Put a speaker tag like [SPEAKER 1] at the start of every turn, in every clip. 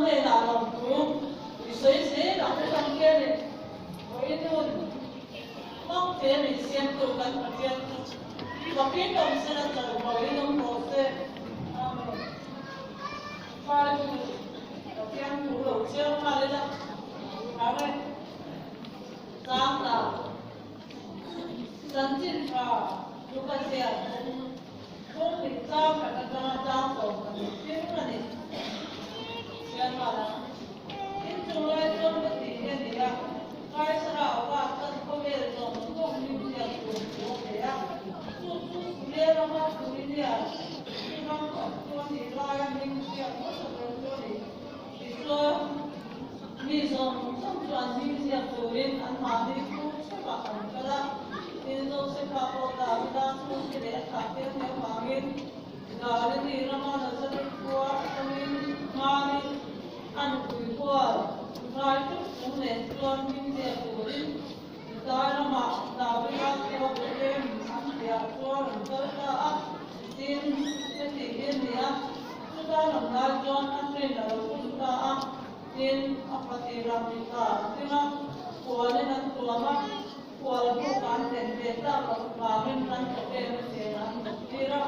[SPEAKER 1] ăn này là lòng cú thì suy thế là cái trong kia này với luôn mong thế thì xem tụ cần phải xem và cái đồng sẽ là trở với đồng hồ xe phải xem tụ đầu chiêu mà đây là nói đây giang là dân chính và lúc cái gì không bị sao phải là giang rồi cái là gì xem mà là cái chỗ này trong cái gì này là cái sao và cái công việc trong công việc này của cái à chút này là mà cái này à cái mà cái gì là mình sẽ có cái gì rồi bây giờ trong toàn những việc của mình ăn mà đi cũng sẽ bảo hành cái đó bây giờ sẽ bảo họ đã cũng sẽ để các cái theo mà mình là cái gì nó mà nó sẽ qua mình mà mình ăn cuối qua rồi chút cũng để toàn những việc của mình rồi nó mà là bây giờ theo cái em ăn việc qua rồi ta ăn tin cái gì gì á chúng ta làm ra cho ăn trên là chúng ta ăn tin apa tiram kita tina kuala dan kuala kuala bukan dan beta kami dan kita sekarang kira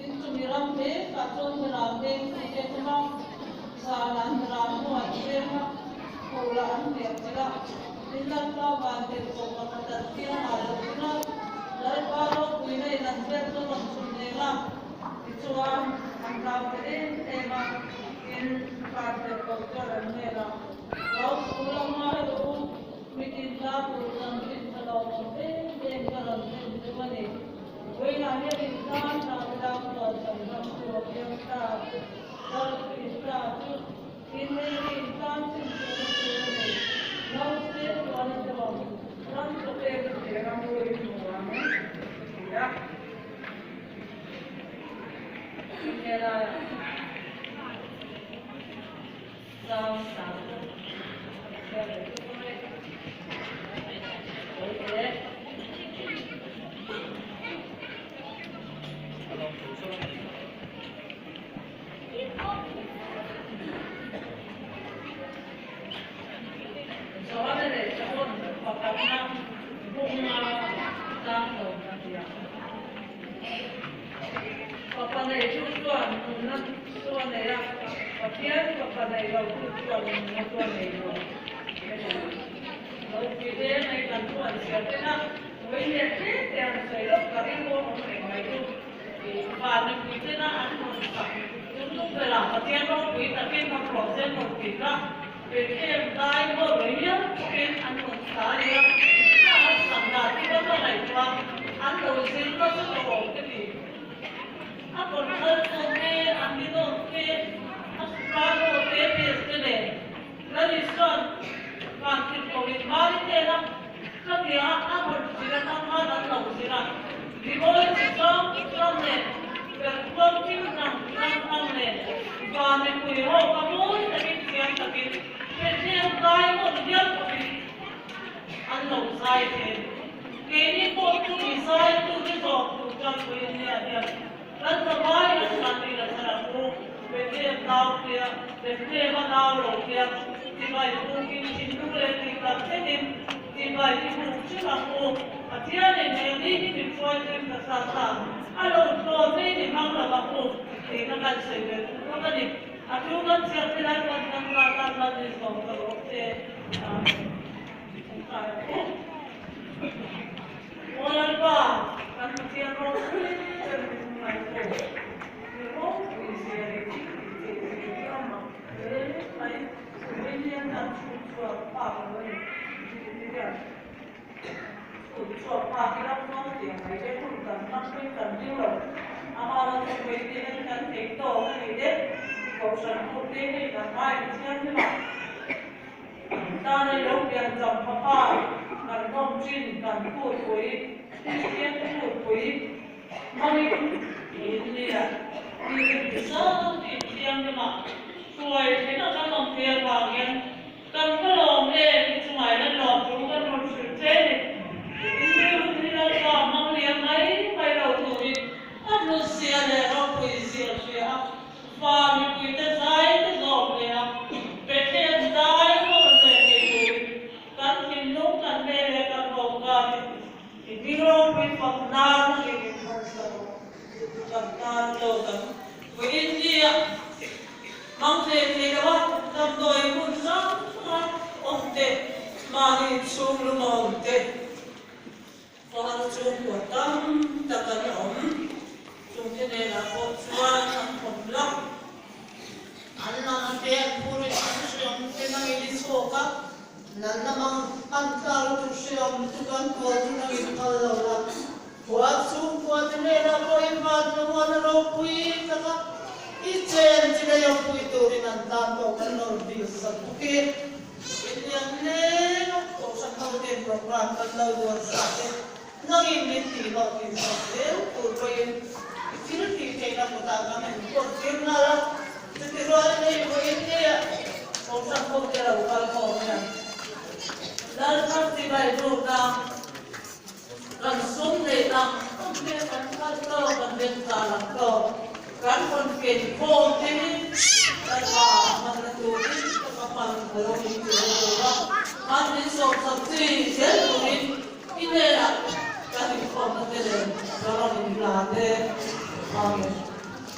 [SPEAKER 1] itu miram deh kacau miram deh kita cuma saran miram buat kita kuala dia kira kita kawan kita semua kita tiang ada tina dari kalau kita dan kita langsung dengar itu angkat tema parte cultura nera los ulama meeting la pulang kita lawan den kalan den mane wei na ne insan na da ko samram ko kita dal kita inne insan sin ne now se one of the ran to te ke ram ko ya nera Sao sao Tiada apa lagi kalau tuan ini kalau kita naik tuan siapa nak, boleh lihat yang saya kali mereka itu pada kita nak untuk berapa tiada orang tapi nak proses kita, kita dah boleh mungkin anu saya nak sangat kita boleh buat anu silap semua jadi apa nak ni anu tu kalau TPS ini, dari son, kantin COVID mari kita, kerja apa berjalan apa dan tahu jalan. Di bawah sistem ni, berkumpul dengan ni, kami punya kamu tapi siapa tapi, kerja kaya pun dia tapi, anda usai ni, kini pun tu usai tu bukan punya dia, dan sebaik yang nanti rasa Betul tahu dia, betul mana orang dia, tiba mungkin cinta kita sedih, tiba mungkin aku, dia ni dicuai dengan kesalahan. Kalau tu ni mana aku, ini kan sebab, apa ni? Aku kan siapa lagi yang melakukan lagi soal okey. Orang apa? Kan siapa orang ni? Rồi thế nào trong lòng tiền vào nghiên cần có lòng lên chứ ngoài lên lòng chúng ta một sự chết thì là còn mong liền ấy quay đầu tuổi áp lực xe để nó quỳ xe xe và mình quỳ tới trái tới dọc để đâm đôi một giấc mơ ổn định mà đi xuống lúc ổn định và chung của tâm ta cần ổn chung thế này là một chuan không lắm anh làm tiền puri anh sử dụng cái này đi số các lần năm anh ta lúc sử dụng tu cần tu anh đi thâu lâu qua chung qua thế này là coi mà chúng ta đâu quý các ichen chỉ là yung quý tu rin ang tanto kan nol di sa bukit Indian ne no sa kauten program kan lâu buwan sa atin nangingit tino din sa atin tuloy sinutitay na po tayo ng kontin na lang sa tiruan na yung India o sa pagkiraw California dahil partibay program kan sumre lang ang meron kato kan benta lang to kan kontin kontin at manatuloy kapag dalawang ito kan din sa sel tuloy inera kahit po natin dalawang ilate